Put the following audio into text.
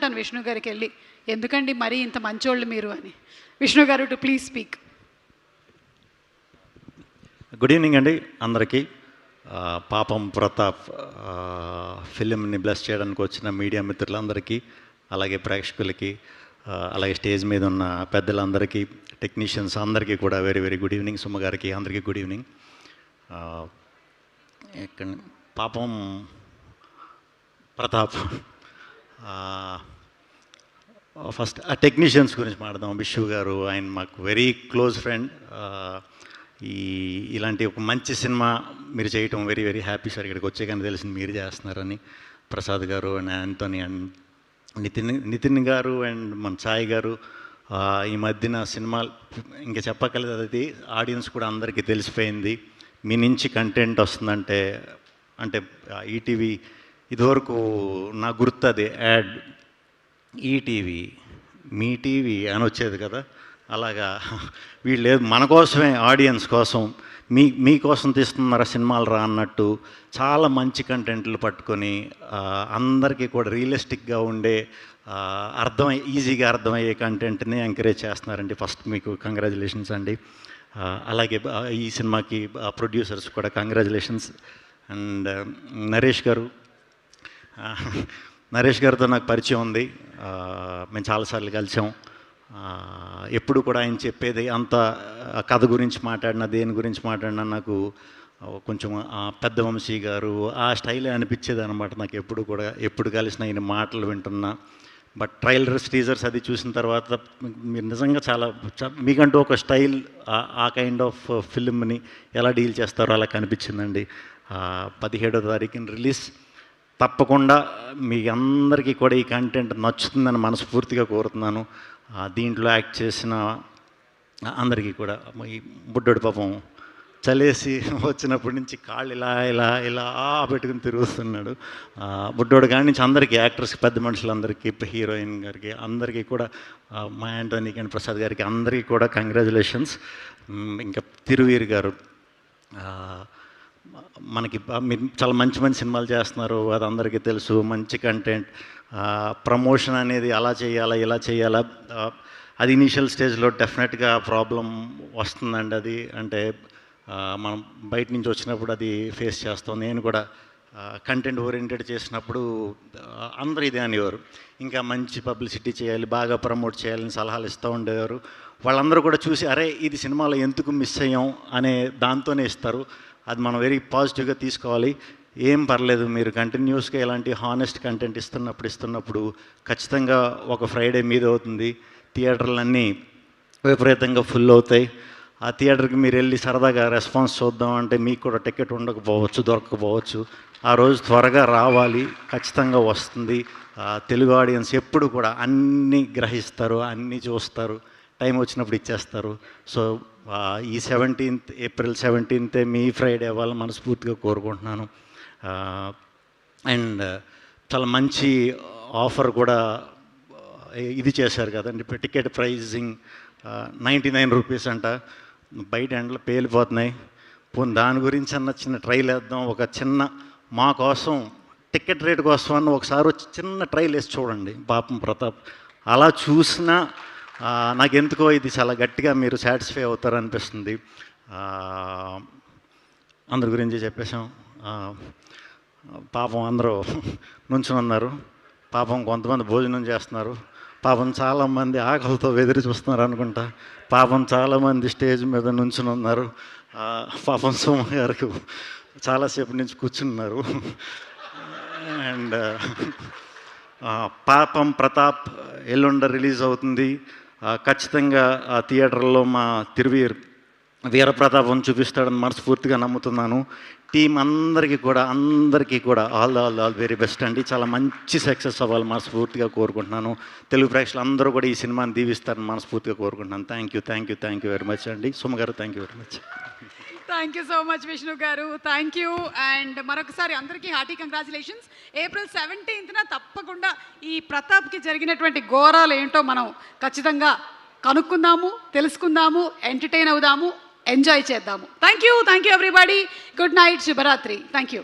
అడుగుతాను విష్ణు గారికి వెళ్ళి, ఎందుకండి మరీ ఇంత మంచోళ్ళు మీరు అని. విష్ణు గారు to please speak. Good evening అండి అందరికీ. పాపం ప్రతాప్ ఫిలింని బ్లెస్ చేయడానికి వచ్చిన మీడియా మిత్రులందరికీ, అలాగే ప్రేక్షకులకి, అలాగే స్టేజ్ మీద ఉన్న పెద్దలందరికీ, టెక్నీషియన్స్ అందరికీ కూడా very very good evening. Suma గారికి అందరికీ గుడ్ ఈవినింగ్. ఇక్కడ పాపం ప్రతాప్, ఫస్ట్ ఆ టెక్నీషియన్స్ గురించి మాట్లాడదాం. విష్ణు గారు ఆయన మాకు వెరీ క్లోజ్ ఫ్రెండ్. ఇలాంటి ఒక మంచి సినిమా మీరు చేయటం వెరీ వెరీ హ్యాపీ సార్. ఇక్కడికి వచ్చే కానీ తెలిసింది మీరు చేస్తున్నారని. ప్రసాద్ గారు అండ్ యాంటోనీ అండ్ నితిన్ గారు అండ్ మన సాయి గారు, ఈ మధ్యన సినిమాలు ఇంకా చెప్పక్కర్లేదు, అది ఆడియన్స్ కూడా అందరికీ తెలిసిపోయింది. మీ నుంచి కంటెంట్ వస్తుందంటే, అంటే ఈటీవీ ఇదివరకు నాకు గుర్తు అది యాడ్, ఈటీవీ మీ టీవీ అని వచ్చేది కదా, అలాగా వీళ్ళు మన కోసమే, ఆడియన్స్ కోసం, మీకోసం తీస్తున్నారా సినిమాలు రా అన్నట్టు చాలా మంచి కంటెంట్లు పట్టుకొని అందరికీ కూడా రియలిస్టిక్గా ఉండే ఈజీగా అర్థమయ్యే కంటెంట్ని ఎంకరేజ్ చేస్తున్నారండి. ఫస్ట్ మీకు కంగ్రాచులేషన్స్ అండి. అలాగే ఈ సినిమాకి ప్రొడ్యూసర్స్ కూడా కంగ్రాచులేషన్స్. అండ్ నరేష్ గారితో నాకు పరిచయం ఉంది, మేము చాలాసార్లు కలిసాం. ఎప్పుడు కూడా ఆయన చెప్పేది అంత కథ గురించి మాట్లాడినా, దేని గురించి మాట్లాడినా నాకు కొంచెం పెద్ద వంశీ గారు ఆ స్టైలే అనిపించేది అనమాట నాకు. ఎప్పుడు కలిసిన ఆయన మాటలు వింటున్నా. బట్ ట్రైలర్స్, టీజర్స్ అది చూసిన తర్వాత మీరు నిజంగా చాలా మీకంటూ ఒక స్టైల్, ఆ కైండ్ ఆఫ్ ఫిల్మ్ని ఎలా డీల్ చేస్తారో అలా కనిపించిందండి. 17వ తారీఖున రిలీజ్. తప్పకుండా మీ అందరికీ కూడా ఈ కంటెంట్ నచ్చుతుందని మనస్ఫూర్తిగా కోరుతున్నాను. దీంట్లో యాక్ట్ చేసిన అందరికీ కూడా, ఈ బుడ్డోడు పాపం చలేసి వచ్చినప్పటి నుంచి కాళ్ళు ఇలా ఇలా ఇలా పెట్టుకుని తిరుగుతున్నాడు. బుడ్డోడు కాడి నుంచి అందరికీ, యాక్టర్స్కి, పెద్ద మనుషులందరికీ, హీరోయిన్ గారికి అందరికీ కూడా, మా యాంటోనీకి అండ్ ప్రసాద్ గారికి అందరికీ కూడా కంగ్రాచులేషన్స్. ఇంకా తిరువీర్ గారు, మనకి మీరు చాలా మంచి మంచి సినిమాలు చేస్తున్నారు, అది అందరికీ తెలుసు. మంచి కంటెంట్, ప్రమోషన్ అనేది అలా చేయాలా ఇలా చేయాలా, అది ఇనీషియల్ స్టేజ్లో డెఫినెట్గా ప్రాబ్లం వస్తుందండి. అది అంటే మనం బయట నుంచి వచ్చినప్పుడు అది ఫేస్ చేస్తాం. నేను కూడా కంటెంట్ ఓరియంటెడ్ చేసినప్పుడు అందరూ ఇదే అనేవారు, ఇంకా మంచి పబ్లిసిటీ చేయాలి, బాగా ప్రమోట్ చేయాలని సలహాలు ఇస్తూ ఉండేవారు. వాళ్ళందరూ కూడా చూసి అరే ఇది సినిమాలో ఎందుకు మిస్ అయ్యాం అనే దాంతోనే ఇస్తారు. అది మనం వెరీ పాజిటివ్గా తీసుకోవాలి. ఏం పర్లేదు, మీరు కంటిన్యూస్గా ఇలాంటి హానెస్ట్ కంటెంట్ ఇస్తున్నప్పుడు ఖచ్చితంగా ఒక ఫ్రైడే మీద అవుతుంది, థియేటర్లన్నీ విపరీతంగా ఫుల్ అవుతాయి. ఆ థియేటర్కి మీరు వెళ్ళి సరదాగా రెస్పాన్స్ చూద్దాం అంటే మీకు కూడా టికెట్ ఉండకపోవచ్చు, దొరకకపోవచ్చు. ఆ రోజు త్వరగా రావాలి, ఖచ్చితంగా వస్తుంది. తెలుగు ఆడియన్స్ ఎప్పుడు కూడా అన్నీ గ్రహిస్తారు, అన్నీ చూస్తారు, టైం వచ్చినప్పుడు ఇచ్చేస్తారు. సో ఈ ఏప్రిల్ 17th మీ ఫ్రైడే అవ్వాలని మనస్ఫూర్తిగా కోరుకుంటున్నాను. అండ్ చాలా మంచి ఆఫర్ కూడా ఇది చేశారు కదండి, టికెట్ ప్రైజింగ్ 99 రూపీస్ అంట. బయట ఎండలు పేలిపోతున్నాయి. పోనీ దాని గురించి అన్న చిన్న ట్రైల్ వేద్దాం, ఒక చిన్న మా కోసం టికెట్ రేట్ కోసం అన్న ఒకసారి వచ్చి చిన్న ట్రైల్ వేసి చూడండి పాపం ప్రతాప్. అలా చూసినా నాకు ఎందుకో ఇది చాలా గట్టిగా మీరు సాటిస్ఫై అవుతారనిపిస్తుంది. అందరి గురించి చెప్పేశాం. పాపం అందరూ నుంచుని ఉన్నారు, పాపం కొంతమంది భోజనం చేస్తున్నారు, పాపం చాలామంది ఆకలితో ఎదురు చూస్తున్నారు అనుకుంటా, పాపం చాలామంది స్టేజ్ మీద నుంచుని ఉన్నారు. పాపం సోమ గారికి చాలాసేపు నుంచి కూర్చున్నారు. అండ్ పాపం ప్రతాప్ ఎల్లుండ రిలీజ్ అవుతుంది. ఖచ్చితంగా ఆ థియేటర్లో మా తిరువీర్ వీరప్రతాపం చూపిస్తాడని మనస్ఫూర్తిగా నమ్ముతున్నాను. టీం అందరికీ కూడా ఆల్ వెరీ బెస్ట్ అండి. చాలా మంచి సక్సెస్ అవ్వాలి మనస్ఫూర్తిగా కోరుకుంటున్నాను. తెలుగు ప్రేక్షకులు అందరూ కూడా ఈ సినిమాని దీవిస్తారని మనస్ఫూర్తిగా కోరుకుంటున్నాను. థ్యాంక్ యూ వెరీ మచ్ అండి. సుమ గారు thank you very much. Thank you so much Vishnu గారు, థ్యాంక్ యూ. అండ్ మరొకసారి అందరికీ హార్టీ కంగ్రాచులేషన్స్. ఏప్రిల్ 17th తప్పకుండా ఈ ప్రతాప్కి జరిగినటువంటి ఘోరాలు ఏంటో మనం ఖచ్చితంగా కనుక్కుందాము, తెలుసుకుందాము, ఎంటర్టైన్ అవుదాము, ఎంజాయ్ చేద్దాము. Thank you everybody. Good night, శుభరాత్రి. Thank you.